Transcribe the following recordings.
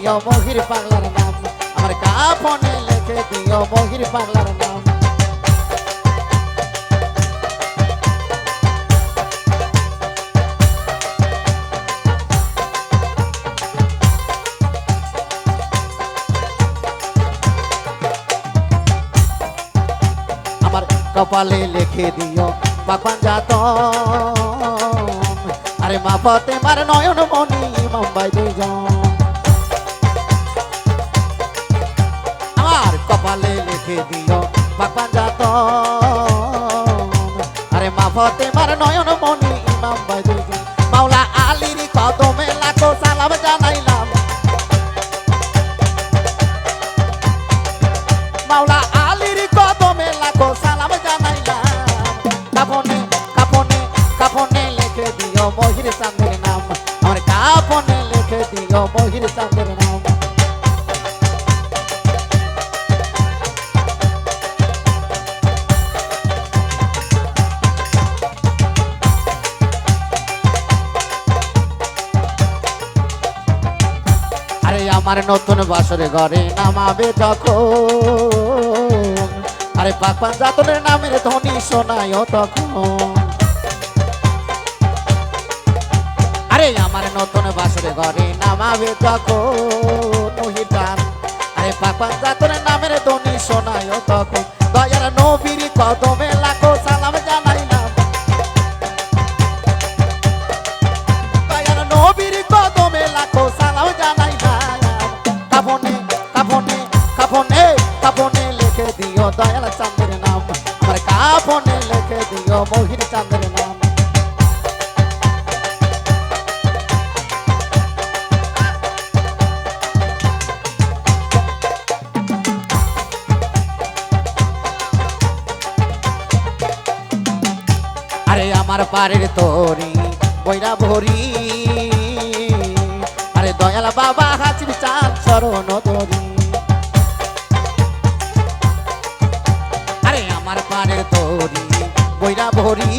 দিও মহির পাগলার নাম, আমার কাফনে লিখে দিও মহির পাগলার নাম। আমার কপালে লিখে দিও পাকপান জাতন, আরে মা ফাতেমার নয়ন মনি মুম্বাই দুইজন। আমার কপালে লিখে দিও পাকপান জাতন, আরে মা ফাতেমার নয়ন মনি মুম্বাই দুইজন। মাওলা আলীর কদমে লাখো সালাম জানাইলাম, মাওলা আলীর কদমে লাখো সালাম জানাইলাম। কাফনে কাফনে কাফনে লিখে দিও মহির চাঁদের নাম, আমার কাফনে লিখে দিও মহির চাঁদের নাম। আরে আমার নতুন বাসর ঘরে নামাবে যখন, আরে পাকপান জাতনের নামের ধ্বনি শোনায়ও তখন। আরে আমার নতুন বাসর ঘরে নামাবে যখন মহিটান, আরে পাকপান জাতনের নামের ধ্বনি শোনায়ও তখন। দয়ার নবীর কদমে লাখো সালাম জানাইলাম, দয়ার নবীর কদমে লাখো সালাম জানাইলাম। কাফনে কাফনে কাফনে কাফনে লিখে দিও দয়াল চাঁদের নাম, আমার কাফনে লিখে দিও মহির চাঁদের নাম। আরে আমার পাড়ের তরি বইরা ভরি, আরে দয়াল বাবা হাসির চাঁদ চরণ ধরি। আরে আমার পাড়ের তরি বইরা ভরি,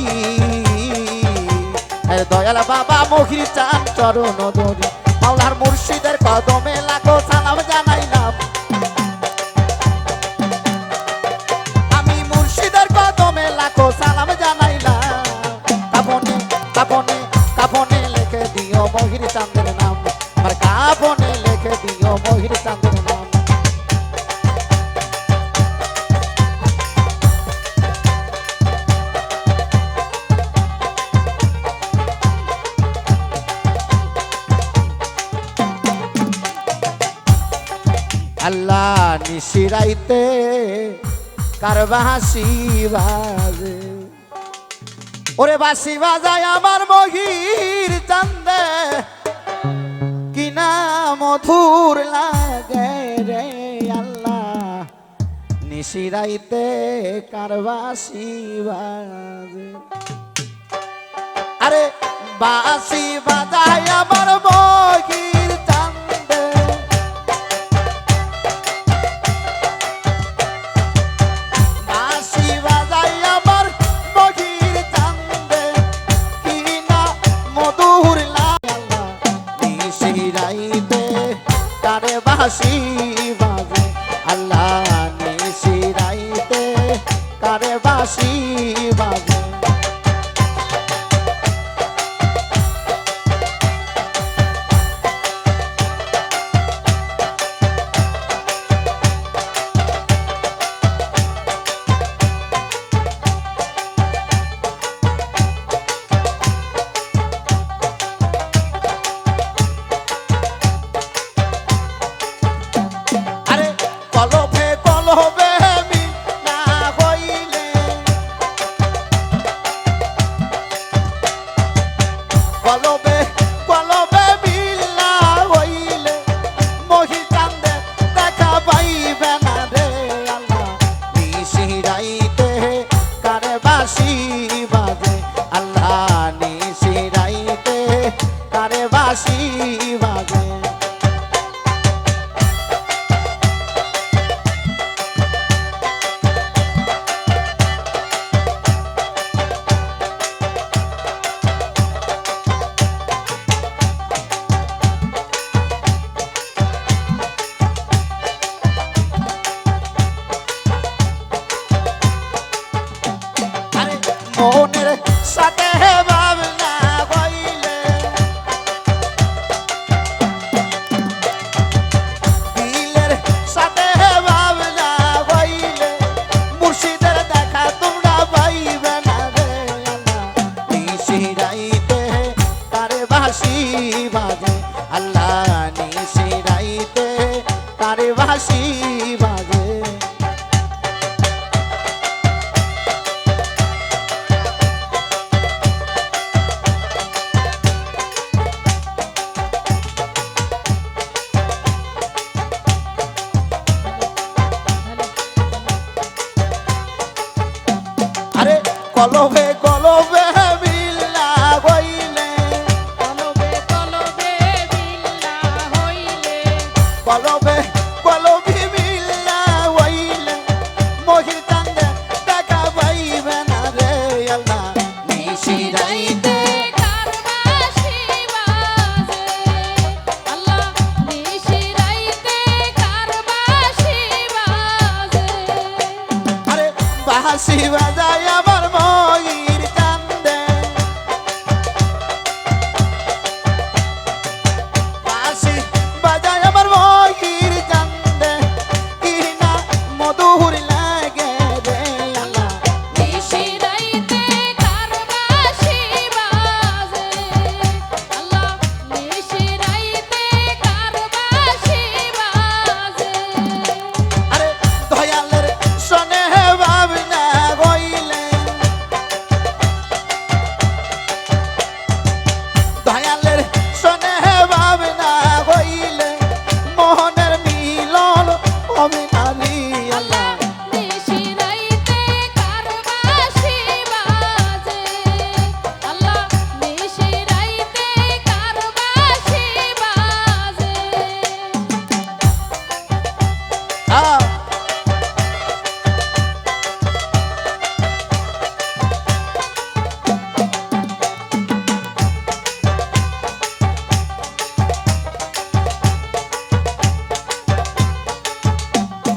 আরে দয়াল বাবা মহির চাঁদ চরণ ধরি। মাওলার মুর্শিদের কদমে লাখো সালাম জানাইলাম, আমি মুর্শিদের কদমে লাখো সালাম জানাইলাম। কাফনে কাফনে কাফনে লিখে দিও মহির চাঁদের নাম, আমার কাফনে লিখে দিও মহির চাঁদের নাম। আল্লাহ নিশিরাইতে কার বাঁশি বাজে, ওরে বাঁশি বাজায় আমার মহির চাঁদে, কি না মধুর লাগে রে আল্লাহ নিশিরাইতে কার বাঁশি বাজে। আরে বাঁশি বাজায় আমার মহির চাঁদে, বাঁশি বাজায় আমার মহির চাঁদে, কি না মধুর লাগে নিশিরাইতে কারে বাঁশি বাজে। আল্লাহ নিশিরাইতে কারে বাঁশি বাজে। আরে কলবে কলবে মিনা হইলে, কলবে কলবে মিলা হইলে মহি চাঁদে দেখা পাইবে না রে আল্লাহ নিশিরাইতে কারে বাঁশি বাজে। আল্লাহ নিশিরাইতে কারে বাঁশি বাজে। নিশিরাইতে তারে বাঁশি বাজে আল্লাহ নিশিরাইতে তারে বাঁশি বাজে আরে কলবে কলবে বিল্লা হইলে কলবে কলবে বিল্লা হইলে কলবে কলবে বিল্লা হইলে মহির কান্দে টাকা পাইবে না রে আল্লাহ নিশিরাইতে